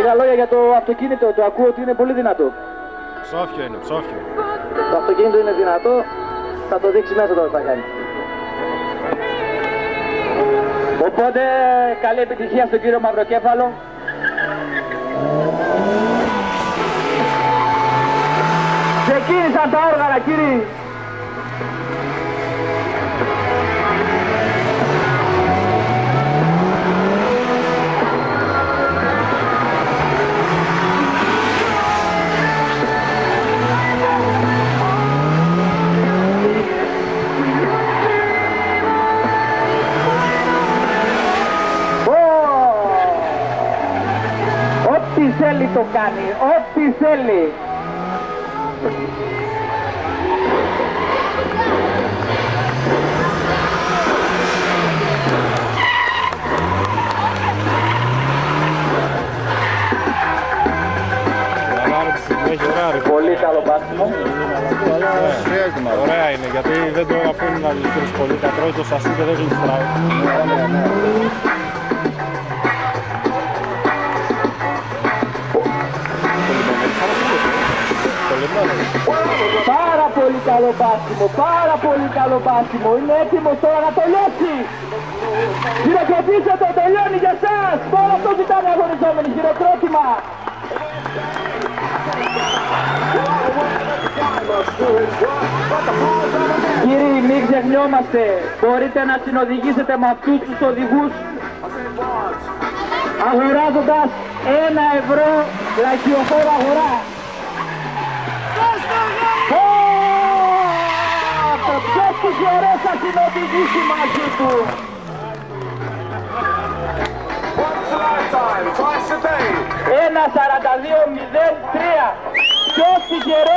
Λίγα λόγια για το αυτοκίνητο, το ακούω ότι είναι πολύ δυνατό. Ψόφιο είναι, ψόφιο. Το αυτοκίνητο είναι δυνατό, θα το δείξει μέσα τώρα θα κάνει. Οπότε καλή επιτυχία στον κύριο Μαυροκέφαλο. Ξεκίνησαν τα όργανα κύριοι. Ό,τι θέλει το κάνει, ό,τι θέλει. Πολύ καλό πάσιμο. Ωραία είναι, γιατί δεν το αφήνουν να γλιστρήσει πολύ. Τα τρώει το σασί και δεν γλιστράει. Πάρα πολύ καλό πάσιμο, πάρα πολύ καλό πάσιμο. Είναι έτοιμος τώρα να το λιώσει. Χειροκροτήστε το, τελειώνει για σας. Μόνο αυτό ζητάνε οι αγωνιζόμενοι, χειροκρότημα. Κύριοι, μην ξεχνιόμαστε, μπορείτε να συνοδηγήσετε με αυτούς τους οδηγούς αγοράζοντας 1 ευρώ λαχιοφόρο αγορά. Ποιος τους ωραίος θα συνοδηγήσει μαζί του. 1:42:03. Ποιος τυχερός